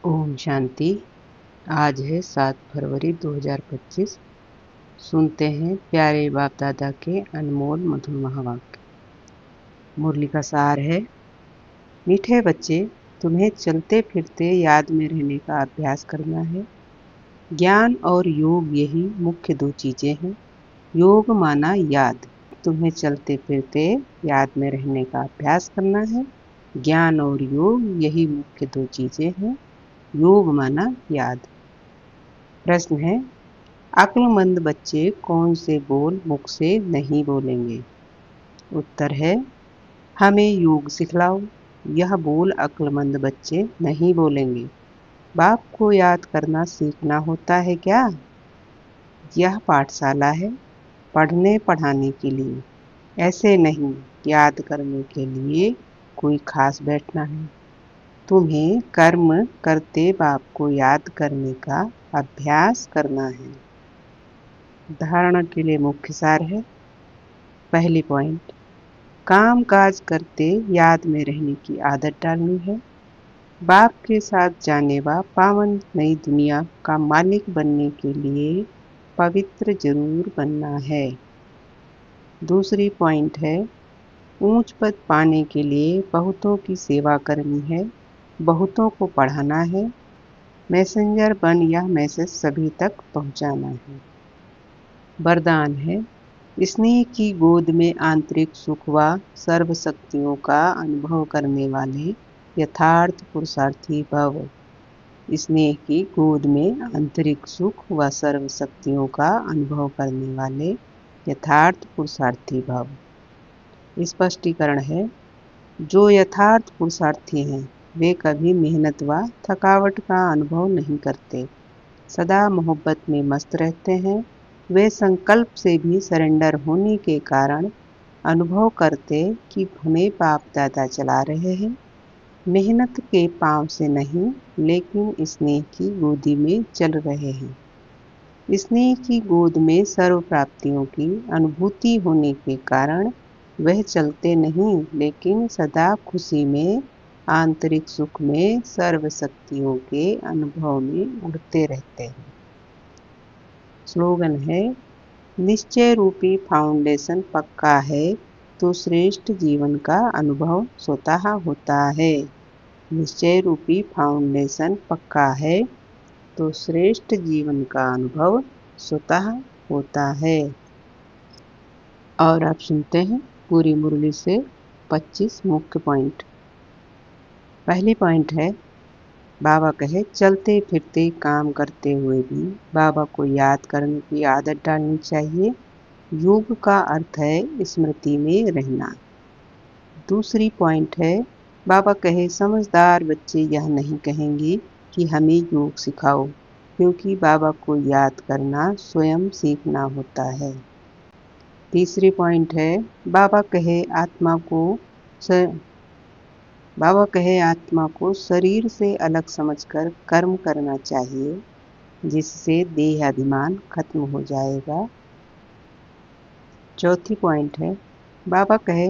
ओम शांति। आज है 7 फरवरी 2025। सुनते हैं प्यारे बाप दादा के अनमोल मधुर महावाक्य। मुरली का सार है, मीठे बच्चे, तुम्हें चलते फिरते याद में रहने का अभ्यास करना है। ज्ञान और योग यही मुख्य दो चीजें हैं। योग माना याद। तुम्हें चलते फिरते याद में रहने का अभ्यास करना है। ज्ञान और योग यही मुख्य दो चीजें हैं। योग माना याद। प्रश्न है, अक्लमंद बच्चे कौन से बोल मुख से नहीं बोलेंगे? उत्तर है, हमें योग सिखलाओ। यह बोल अक्लमंद बच्चे नहीं बोलेंगे। बाप को याद करना सीखना होता है क्या? यह पाठशाला है, पढ़ने पढ़ाने के लिए, ऐसे नहीं याद करने के लिए कोई खास बैठना है। तुम्हें कर्म करते बाप को याद करने का अभ्यास करना है। धारणा के लिए मुख्य सार है। पहली पॉइंट, काम काज करते याद में रहने की आदत डालनी है। बाप के साथ जाने व पावन नई दुनिया का मालिक बनने के लिए पवित्र जरूर बनना है। दूसरी पॉइंट है, ऊंच पद पाने के लिए बहुतों की सेवा करनी है, बहुतों को पढ़ाना है। मैसेंजर बन यह मैसेज सभी तक पहुंचाना है। वरदान है, स्नेह की गोद में आंतरिक सुख व सर्व शक्तियों का अनुभव करने वाले यथार्थ पुरुषार्थी भव। स्नेह की गोद में आंतरिक सुख व सर्व शक्तियों का अनुभव करने वाले यथार्थ पुरुषार्थी भव। स्पष्टीकरण है, जो यथार्थ पुरुषार्थी हैं वे कभी मेहनत व थकावट का अनुभव नहीं करते, सदा मोहब्बत में मस्त रहते हैं। वे संकल्प से भी सरेंडर होने के कारण अनुभव करते कि हमें बाप दादा चला रहे हैं, मेहनत के पांव से नहीं लेकिन स्नेह की गोदी में चल रहे हैं। स्नेह की गोद में सर्व प्राप्तियों की अनुभूति होने के कारण वह चलते नहीं लेकिन सदा खुशी में, आंतरिक सुख में, सर्व शक्तियों के अनुभव में उड़ते रहते हैं। स्लोगन है, निश्चय रूपी फाउंडेशन पक्का है तो श्रेष्ठ जीवन का अनुभव स्वतः होता है। निश्चय रूपी फाउंडेशन पक्का है तो श्रेष्ठ जीवन का अनुभव स्वतः होता है। और आप सुनते हैं पूरी मुरली से 25 मुख्य पॉइंट। पहली पॉइंट है, बाबा कहे चलते फिरते काम करते हुए भी बाबा को याद करने की आदत डालनी चाहिए। योग का अर्थ है स्मृति में रहना। दूसरी पॉइंट है, बाबा कहे समझदार बच्चे यह नहीं कहेंगे कि हमें योग सिखाओ, क्योंकि बाबा को याद करना स्वयं सीखना होता है। तीसरी पॉइंट है, बाबा कहे आत्मा को शरीर से अलग समझकर कर्म करना चाहिए, जिससे देह अभिमान खत्म हो जाएगा। चौथी पॉइंट है, बाबा कहे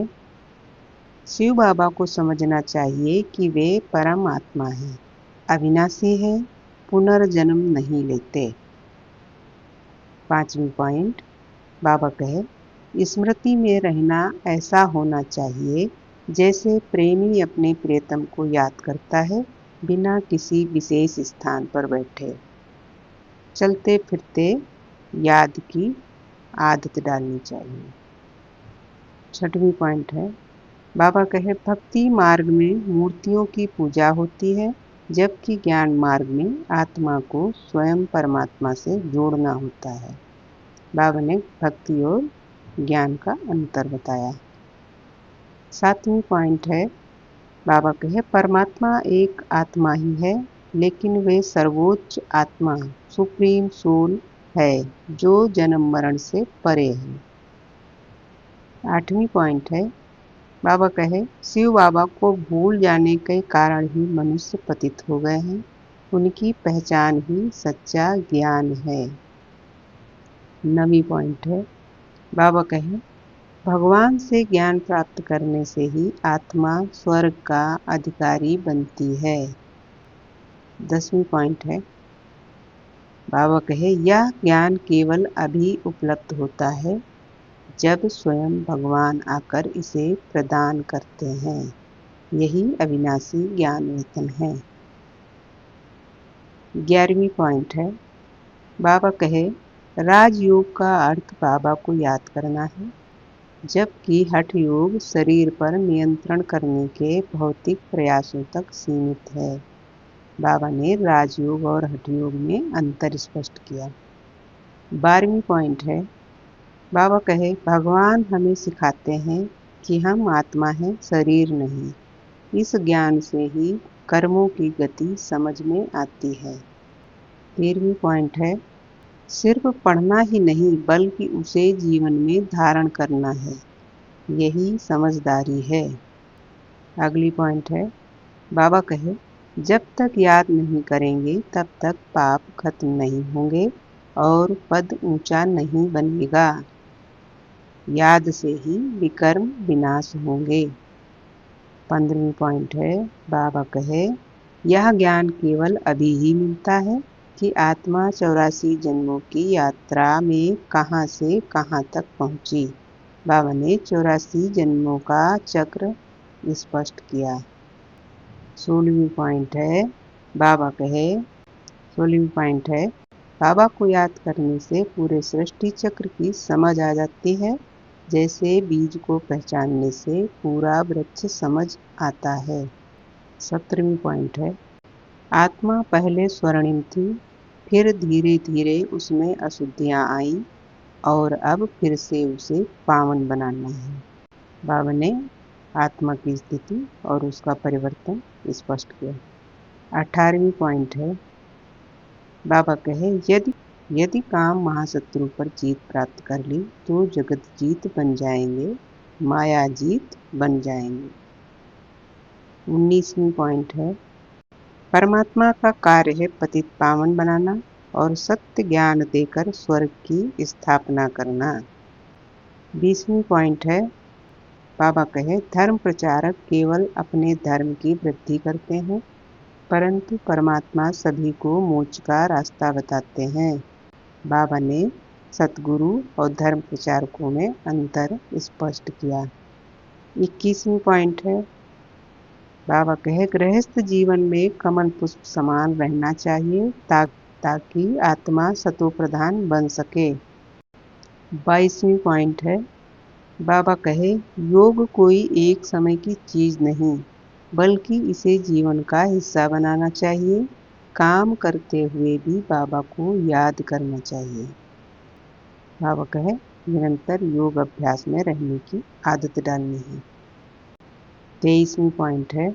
शिव बाबा को समझना चाहिए कि वे परम आत्मा हैं, अविनाशी हैं, पुनर्जन्म नहीं लेते। पांचवी पॉइंट, बाबा कहे स्मृति में रहना ऐसा होना चाहिए जैसे प्रेमी अपने प्रियतम को याद करता है बिना किसी विशेष स्थान पर बैठे। चलते फिरते याद की आदत डालनी चाहिए। छठवीं पॉइंट है, बाबा कहे भक्ति मार्ग में मूर्तियों की पूजा होती है, जबकि ज्ञान मार्ग में आत्मा को स्वयं परमात्मा से जोड़ना होता है। बाबा ने भक्ति और ज्ञान का अंतर बताया। सातवीं पॉइंट है, बाबा कहे परमात्मा एक आत्मा ही है, लेकिन वे सर्वोच्च आत्मा सुप्रीम सोल है जो जन्म मरण से परे है। आठवीं पॉइंट है, बाबा कहे शिव बाबा को भूल जाने के कारण ही मनुष्य पतित हो गए हैं, उनकी पहचान ही सच्चा ज्ञान है। नवीं पॉइंट है, बाबा कहे भगवान से ज्ञान प्राप्त करने से ही आत्मा स्वर्ग का अधिकारी बनती है। 10वीं पॉइंट है, बाबा कहे यह ज्ञान केवल अभी उपलब्ध होता है जब स्वयं भगवान आकर इसे प्रदान करते हैं। यही अविनाशी ज्ञान रतन है। 11वीं पॉइंट है, बाबा कहे राजयोग का अर्थ बाबा को याद करना है, जबकि हठ योग शरीर पर नियंत्रण करने के भौतिक प्रयासों तक सीमित है। बाबा ने राजयोग और हठ योग में अंतर स्पष्ट किया। 12वीं पॉइंट है, बाबा कहे भगवान हमें सिखाते हैं कि हम आत्मा हैं, शरीर नहीं। इस ज्ञान से ही कर्मों की गति समझ में आती है। 13वीं पॉइंट है, सिर्फ पढ़ना ही नहीं बल्कि उसे जीवन में धारण करना है, यही समझदारी है। अगली पॉइंट है, बाबा कहे जब तक याद नहीं करेंगे तब तक पाप खत्म नहीं होंगे और पद ऊंचा नहीं बनेगा। याद से ही विकर्म विनाश होंगे। 15वीं पॉइंट है, बाबा कहे यह ज्ञान केवल अभी ही मिलता है कि आत्मा 84 जन्मों की यात्रा में कहाँ से कहाँ तक पहुंची। बाबा ने 84 जन्मों का चक्र स्पष्ट किया। 16वीं पॉइंट है, बाबा कहे 16वीं पॉइंट है, बाबा को याद करने से पूरे सृष्टि चक्र की समझ आ जाती है, जैसे बीज को पहचानने से पूरा वृक्ष समझ आता है। 17वीं पॉइंट है, आत्मा पहले स्वर्णिम थी, फिर धीरे धीरे उसमें अशुद्धियां आईं और अब फिर से उसे पावन बनाना है। बाबा ने आत्मा की स्थिति और उसका परिवर्तन स्पष्ट किया। 18वीं पॉइंट है, बाबा कहे यदि काम महाशत्रु पर जीत प्राप्त कर ली तो जगत जीत बन जाएंगे, माया जीत बन जाएंगे। 19वीं पॉइंट है, परमात्मा का कार्य है पतित पावन बनाना और सत्य ज्ञान देकर स्वर्ग की स्थापना करना। 20वीं पॉइंट है, बाबा कहे धर्म प्रचारक केवल अपने धर्म की वृद्धि करते हैं, परंतु परमात्मा सभी को मोक्ष का रास्ता बताते हैं। बाबा ने सतगुरु और धर्म प्रचारकों में अंतर स्पष्ट किया। 21वीं पॉइंट है, बाबा कहे गृहस्थ जीवन में कमल पुष्प समान रहना चाहिए ताकि आत्मा सतो प्रधान बन सके। 22वीं पॉइंट है, बाबा कहे योग कोई एक समय की चीज नहीं बल्कि इसे जीवन का हिस्सा बनाना चाहिए। काम करते हुए भी बाबा को याद करना चाहिए। बाबा कहे निरंतर योग अभ्यास में रहने की आदत डालनी है। 23वीं पॉइंट है,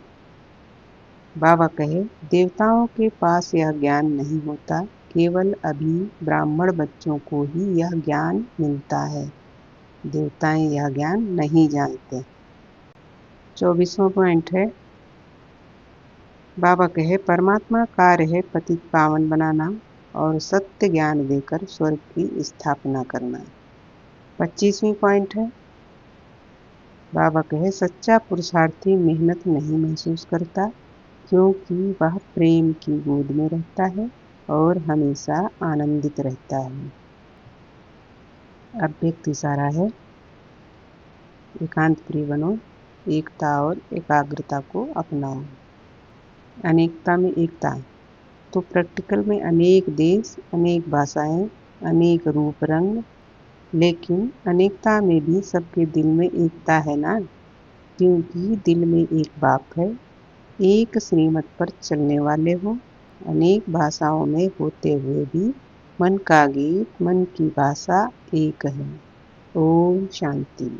बाबा कहे देवताओं के पास यह ज्ञान नहीं होता, केवल अभी ब्राह्मण बच्चों को ही यह ज्ञान मिलता है। देवताएं यह ज्ञान नहीं जानते। 24वां पॉइंट है, बाबा कहे परमात्मा कार्य है पतित पावन बनाना और सत्य ज्ञान देकर स्वर्ग की स्थापना करना। 25वीं पॉइंट है, बाबा कहे सच्चा पुरुषार्थी मेहनत नहीं महसूस करता, क्योंकि वह प्रेम की गोद में रहता है और हमेशा आनंदित रहता है। अव्यक्त इशारा है, एकांत प्रिय बनो, एकता और एकाग्रता को अपनाओ। अनेकता में एकता, तो प्रैक्टिकल में अनेक देश, अनेक भाषाएं, अनेक रूप रंग, लेकिन अनेकता में भी सबके दिल में एकता है ना, क्योंकि दिल में एक बाप है, एक श्रीमत पर चलने वाले हो, अनेक भाषाओं में होते हुए भी मन का गीत, मन की भाषा एक है। ओम शांति।